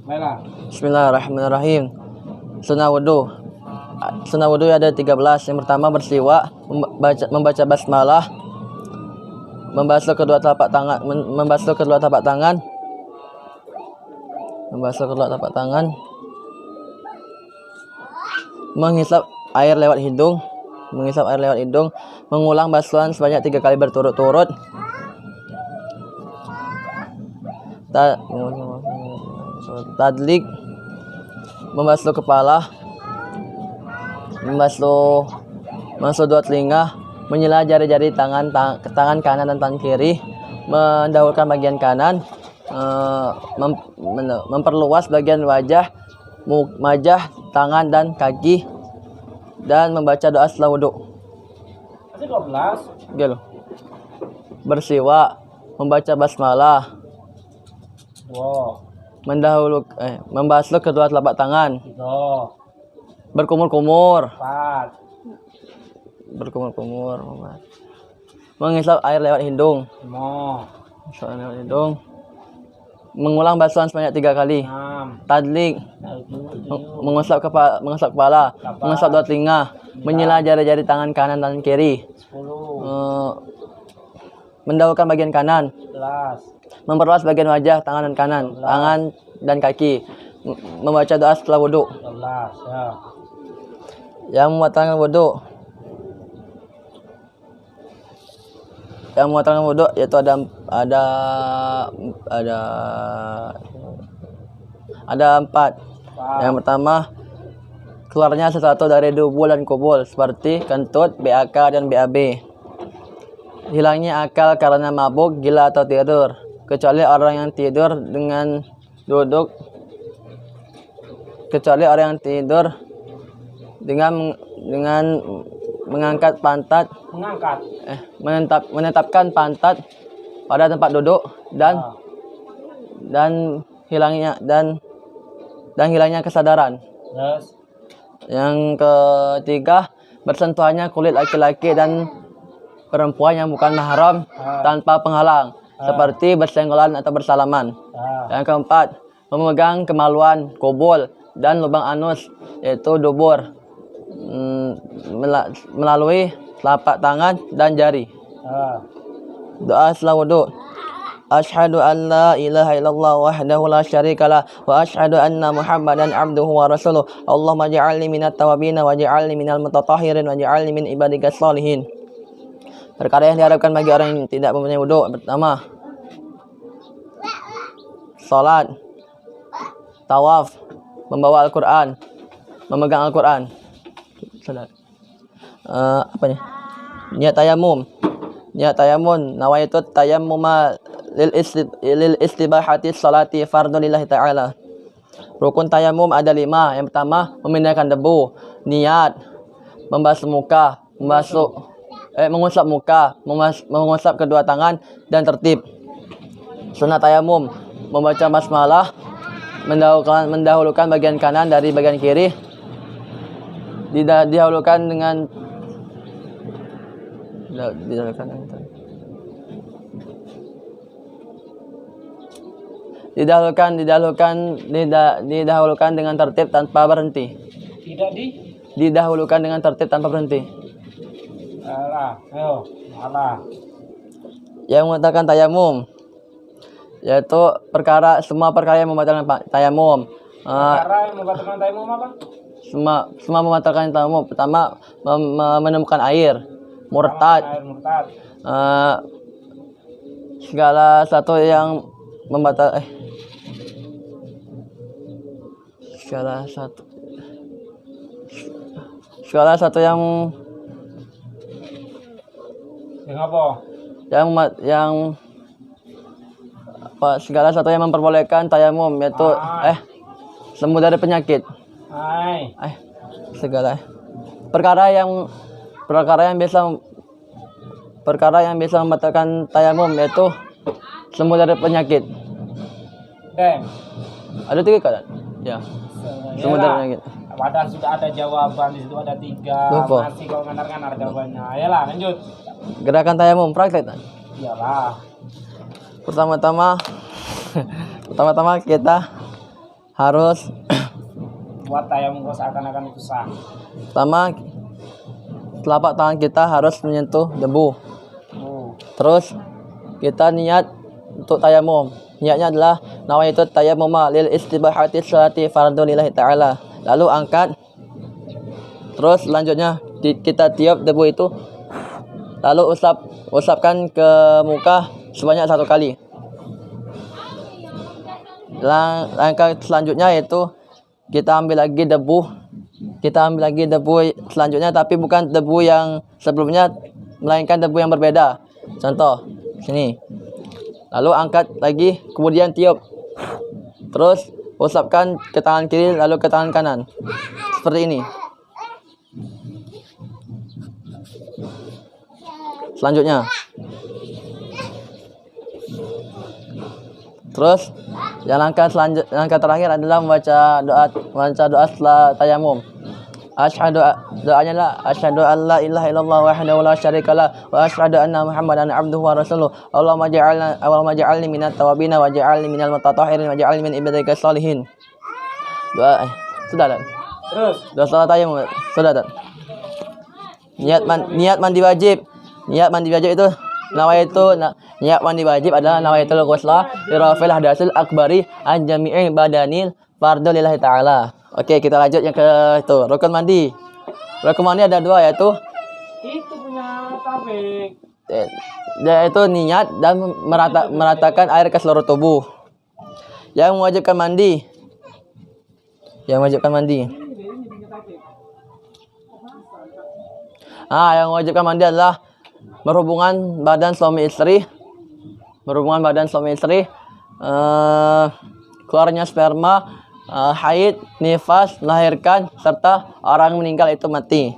Baiklah. Bismillahirrahmanirrahim. Sunnah wudhu. Sunnah wudhu ada 13. Yang pertama bersiwak, membaca basmalah, membasuh kedua telapak tangan, menghisap air lewat hidung, mengulang basuhan sebanyak 3 kali berturut-turut. Tadlik, membasuh kepala, membasuh dua telinga, menyela jari-jari tangan kanan dan tangan kiri, mendahulukan bagian kanan, memperluas bagian wajah, tangan dan kaki, dan membaca doa setelah wudhu. Masih 12. Gitu. Bersiwak, membaca basmalah, membasuh kedua telapak tangan, berkumur-kumur, menghisap air lewat hidung, mengulang basuhan sebanyak 3 kali. Tadlik, mengusap kepala, mengusap dua telinga, menyela jari-jari tangan kanan dan kiri, 10. mendahulukan bagian kanan, 11. memperluas bagian wajah, tangan dan kaki, membaca doa setelah wudhu. 12. Ya. Yang membatalkan wudhu yaitu ada 4. Yang pertama, keluarnya sesuatu dari dubul dan kubul seperti kentut, BAK dan BAB. Hilangnya akal karena mabuk, gila atau tidur, kecuali orang yang tidur dengan duduk, dengan mengangkat pantat, menetapkan pantat pada tempat duduk dan hilangnya kesadaran. Yes. Yang ketiga, bersentuhannya kulit laki-laki dan perempuan yang bukan mahram tanpa penghalang, seperti bersenggolan atau bersalaman. Yang keempat, memegang kemaluan, kubul, dan lubang anus, yaitu dubur, melalui telapak tangan dan jari. Doa setelah wudhu. Asyhadu an la ilaha illallah wahdahu la syarikalah wa asyhadu anna Muhammadan abduhu wa rasuluh. Allahumma ja'alni minat tawabin wa ja'alni minal mutatahhirin wa ja'alni min ibadikas sholihin. Perkara yang diharapkan bagi orang yang tidak mempunyai wudhu. Pertama, salat, tawaf, membawa Al-Quran, memegang Al-Quran. Niat tayamum, nawaitu tayammuma lil istibahati salati fardhu lillahi ta'ala. Rukun tayamum ada 5. Yang pertama, memindahkan debu. Niat, mengusap muka, mengusap kedua tangan, dan tertib. Sunnah tayamum, membaca basmalah, mendahulukan bagian kanan dari bagian kiri, didahulukan dengan tertib tanpa berhenti. Didahulukan dengan tertib tanpa berhenti. Yang membatalkan tayamum yaitu semua perkara yang membatalkan tayamum. Perkara yang membatalkan tayamum apa? Semua membatalkan tayamum. Pertama, menemukan air, murtad. Segala satu yang membatalkan segala satu yang memperbolehkan tayamum, yaitu sembuh dari penyakit. Segala perkara yang bisa membatalkan tayamum yaitu sembuh dari penyakit. Ada 3 keadaan. Ya. Sembuh dari penyakit. Padahal sudah ada jawaban di situ, ada 3. Lupa. Masih kalau ngantar jawabannya. Ayolah, lanjut. Gerakan tayamum praktek. Iyalah. Pertama-tama kita harus Buat tayamum seakan-akan itu sah. pertama telapak tangan kita harus menyentuh debu. Terus kita niat untuk tayamum. Niatnya adalah nawaitu tayammuma lil istibahati sholati fardhu lillahi ta'ala. Lalu angkat. Terus selanjutnya kita tiup debu itu. Lalu usapkan ke muka sebanyak 1 kali. Langkah selanjutnya yaitu kita ambil lagi debu. Kita ambil lagi debu selanjutnya, tapi bukan debu yang sebelumnya, melainkan debu yang berbeda. Contoh, sini. Lalu angkat lagi, kemudian tiup. Terus usapkan ke tangan kiri, lalu ke tangan kanan. Seperti ini. Selanjutnya. Terus yang langkah terakhir adalah membaca doa setelah tayamum. Doanya lah asyhadu an la ilaha illallah wahdahu la syarikalah wa asyhadu anna muhammadan abduhu wa rasuluh. Allahumma ja'alni minat tawabin wa ja'alni minal mutatahhirin wa ja'alni min ibadika sholihin. Doa sudah dan. Terus Doa setelah tayamum sudah dan. Niat mandi wajib. Niat mandi wajib itu niat mandi wajib adalah nawaitul ghusla lirafil hadasil akbari an jami'i badanil fardhu lillahi ta'ala. Oke, kita lanjut yang ke itu, rukun mandi. Rukun mandi ada 2 yaitu itu punya Taufik. yaitu niat dan meratakan air ke seluruh tubuh. Yang mewajibkan mandi. Yang mewajibkan mandi adalah berhubungan badan suami istri, keluarnya sperma, haid, nifas, melahirkan, serta orang meninggal itu mati.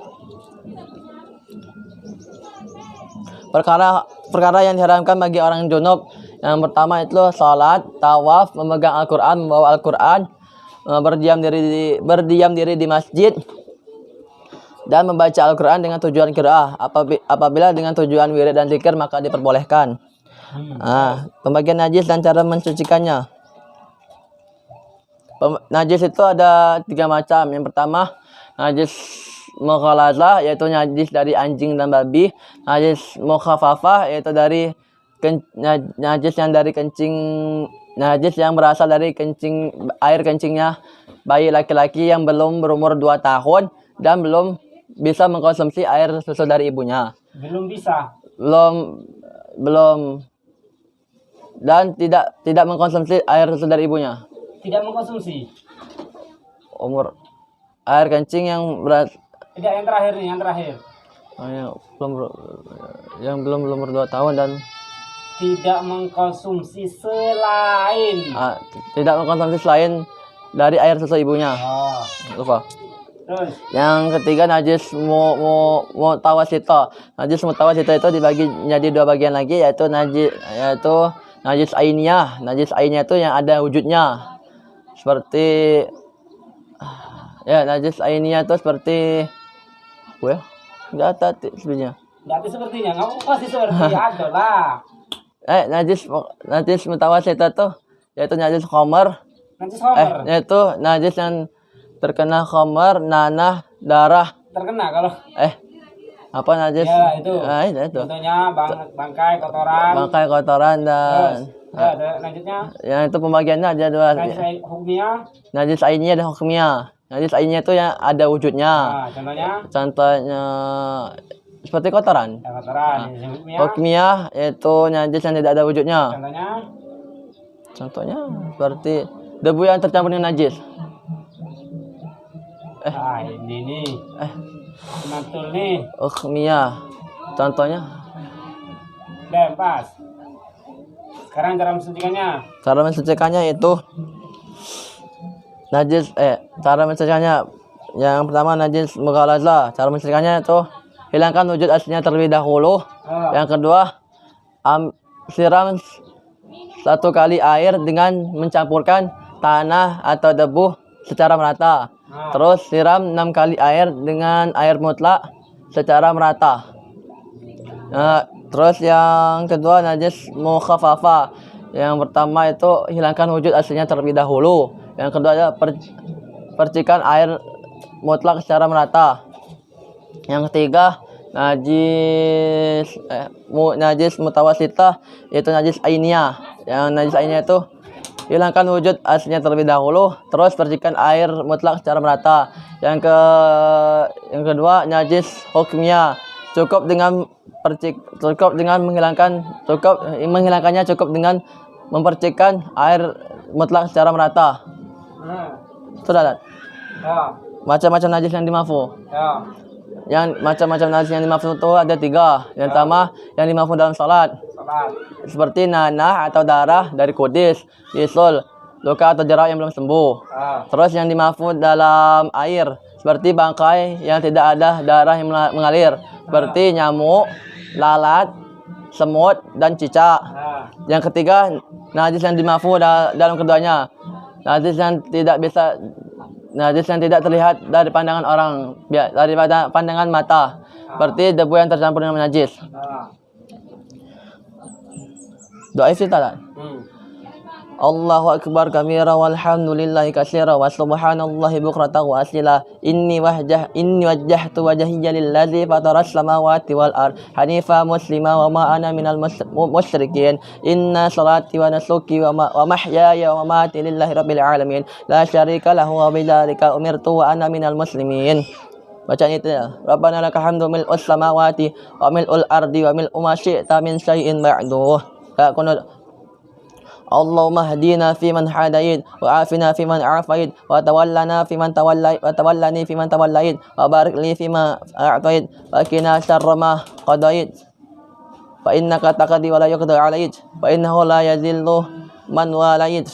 Perkara yang diharamkan bagi orang junub, yang pertama itu salat, tawaf, memegang Al-Quran, membawa Al-Quran, berdiam diri di masjid, dan membaca Al-Quran dengan tujuan qiraah. Apabila dengan tujuan wirid dan zikir maka diperbolehkan. Pembagian najis dan cara mensucikannya. Najis itu ada 3 macam. Yang pertama, najis mughalazah, yaitu najis dari anjing dan babi. Najis mukhafafah, yaitu dari najis yang berasal dari air kencingnya bayi laki-laki yang belum berumur 2 tahun dan belum bisa mengkonsumsi air susu dari ibunya. Belum dan tidak mengkonsumsi air susu dari ibunya. Tidak mengkonsumsi. Umur air kencing yang Tidak, yang terakhir nih, yang terakhir. Yang belum umur 2 tahun dan tidak mengkonsumsi selain dari air susu ibunya. Lupa. Terus Yang ketiga najis mutawasito. Najis mutawasito itu dibagi menjadi 2 bagian lagi, yaitu najis ainiyah. Najis ainiyah itu yang ada wujudnya. Seperti najis ainiyah itu seperti enggak ada sebenarnya. berarti sepertinya kamu pasti seperti ada lah. Najis mutawasito itu yaitu najis khamar. Najis khamar. Yaitu najis yang terkena khamar, nanah, darah. Terkena kalau apa najis? Ya itu. Itu. Contohnya bangkai, kotoran. Dan lanjutnya. Yang itu pembagiannya ada 2. Najis hukumnya. Najis ainiyah dan hukmiyah. Najis ainiyah itu yang ada wujudnya. Contohnya seperti kotoran. Kotoran. Hukmiyah yaitu najis yang tidak ada wujudnya. Contohnya seperti debu yang tercampur dengan najis. Ini nih. Mantul nih. Hukmiyah. Contohnya. Pas. Sekarang cara mensucikannya. Cara mensucikannya itu najis cara mensucikannya yang pertama najis mughalazah. Cara mensucikannya itu hilangkan wujud aslinya terlebih dahulu. Yang kedua, siram 1 kali air dengan mencampurkan tanah atau debu secara merata. Terus siram 6 kali air dengan air mutlak secara merata. Terus yang kedua najis mukhaffafa. Yang pertama itu hilangkan wujud aslinya terlebih dahulu. Yang kedua adalah percikan air mutlak secara merata. Yang ketiga najis mutawasitah, yaitu najis ainiyah. Yang najis ainiyah itu hilangkan wujud aslinya terlebih dahulu, terus percikan air mutlak secara merata. Yang kedua najis hukmiyah, cukup menghilangkannya cukup dengan mempercikkan air mutlak secara merata. Sudah kan? Ya. Macam-macam najis yang dimafu. Ya. Yang macam-macam najis yang dimafu itu ada 3. Yang pertama yang dimafu dalam salat, seperti nanah atau darah dari kudis, bisul, luka atau jerawat yang belum sembuh. Terus yang dimafu dalam air, seperti bangkai yang tidak ada darah yang mengalir, seperti nyamuk, lalat, semut, dan cicak. Yang ketiga najis yang dimafu dalam keduanya, najis yang tidak terlihat dari pandangan orang, daripada pandangan mata, seperti debu yang tercampur dengan najis. Doa iftitah. Allahu akbar kabira walhamdulillahi katsira wa subhanallahi bukratan wa asila. Inni wajjahtu wajhiya lillazi fataras samawati wal ard hanifa muslima wa ma ana minal musyrikin. Inna salati wa nusuki wa mahyaya wa mamati lillahi rabbil alamin la syarika lahu wa bidzalika umirtu wa ana minal muslimin. Bacaan itu ya. Rabbana lakal hamdu mil'us samawati wa mil'ul ardi wa mil'u ma syi'ta min syai'in ba'du. Allahumma hadina fi man hadait wa afina fi man afait wa tawallana fi man tawallait wa tawallani fi man tawallait wa barik li fi ma a'tait wa qina syarra ma qadait fa innaka taqdi wa la yuqda alait fa innahu la yazillu man walait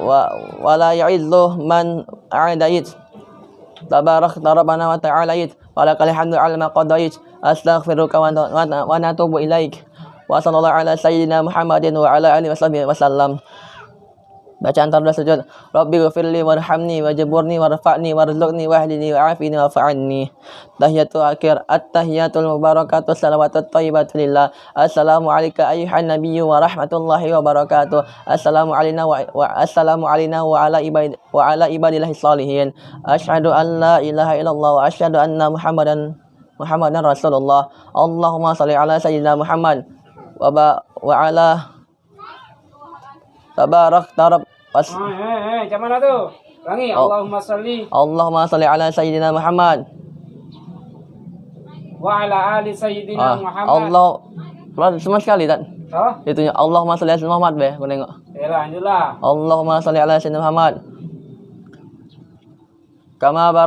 wa la yu'izzu man a'dait. Tabarak rabbana wa ta'alait wa lakal hamdu 'ala ma qadait. Astaghfiruka wa natubu ilaik. Wa sallallahu ala sayyidina Muhammadin wa ala alihi wasallam. Bacaan tanda sujud. Rabbi ghfirli warhamni wajburni warfa'ni warzuqni wahdini wa'afini wa'fa'anni. Tahiyatu akhir. At-tahiyatul mubarakatuh salawatut thayyibatu lillah. Assalamu alayka ayyuhan nabiyyu wa rahmatullahi wa barakatuh. Assalamu alayna wa ala ibadillahi sholihin. Asyhadu an la ilaha illallah wa asyhadu anna Muhammadan Rasulullah. Allahumma shalli ala sayyidina Muhammad wa ala tabarak tarab Macam mana tu? Ulangi. Allahumma shalli ala sayyidina Muhammad wa ala ali sayyidina Muhammad. Semua sekali tak? Itunya Allahumma shalli ala sayyidina Muhammad be, aku tengok. Lanjutlah. Allahumma shalli ala sayyidina Muhammad kama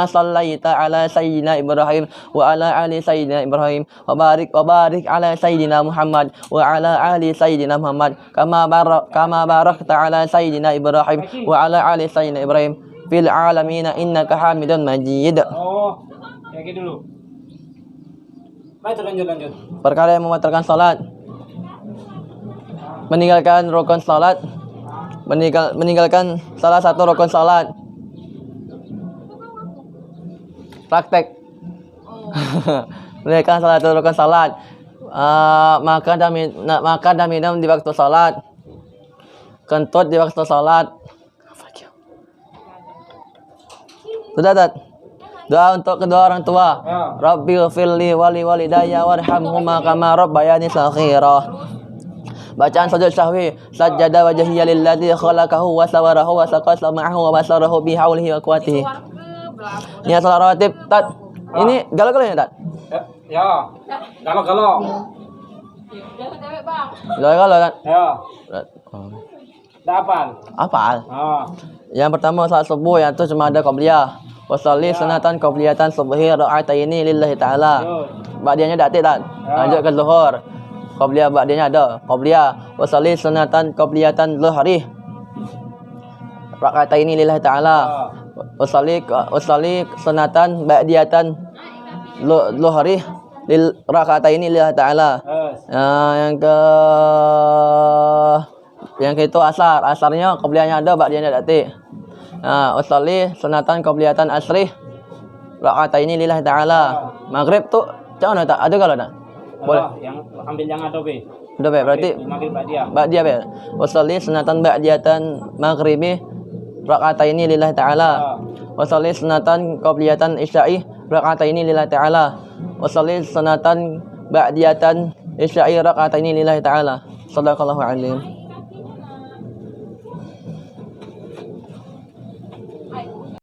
sallaita ala sayyidina Ibrahim wa ala ali sayyidina Ibrahim wa barik ala sayyidina Muhammad wa ala ali sayyidina Muhammad kama barakta ala sayyidina Ibrahim wa ala ali sayyidina Ibrahim fil alamin innaka Hamidun Majid. Kayak gitu dulu. Baik, lanjut. Perkara yang membatalkan salat, meninggalkan rukun salat, meninggalkan salah satu rukun salat. Praktek. Meninggalkan salah satu rukun salat. Makan dan minum di waktu salat. Kentut di waktu salat. Sudah tak? Doa untuk kedua orang tua. Rabbi ghfirli wali walidayya warhamhuma kama rabbayani shaghira. Bacaan sujud sahwi. Sajada wajhiya lillazi khalaqahu wa sawarahu wa saqasa ma'ahu wa basarahu bihaulihi wa quwwatihi. Ini salat rawatib. Tat. Ini galau-galau ya, Tat? Ya. Galau-galau. Galau-galau, Tat? Ya. Apal. Apal. Yang pertama salat subuh, yang itu cuma ada qabliyah. Wasalli sunatan qabliyatan subhi ra'ataini lillahi ta'ala. Ba'diyahnya tak Tat? Lanjut ke zuhur. Qabliyah ba'diyahnya ada. Qabliyah. Wasalli sunatan qabliyatan zuhri ra'ataini lillahi ta'ala. Usalli sunatan ba'diyatan zuhri lil rakataini lillahi ta'ala. Yang itu asarnya qabliyahnya ada, ba'diyahnya tak ada. Usalli sunatan qabliyatan asri rakataini lillahi ta'ala. Maghrib tu macam mana tak? Ada kalau tak? Boleh. Yang ambil yang ada be. Udah Pak, berarti Maghrib ba'diyah. ba'diyah Pak. Wa sholli sunatan ba'diyatan maghribi raka'ataini lillahi ta'ala. Wa sholli sunatan qabliyatan isya'i raka'ataini lillahi ta'ala. Wa sholli sunatan ba'diyatan isya'i raka'ataini lillahi ta'ala. Shadaqallahu alim.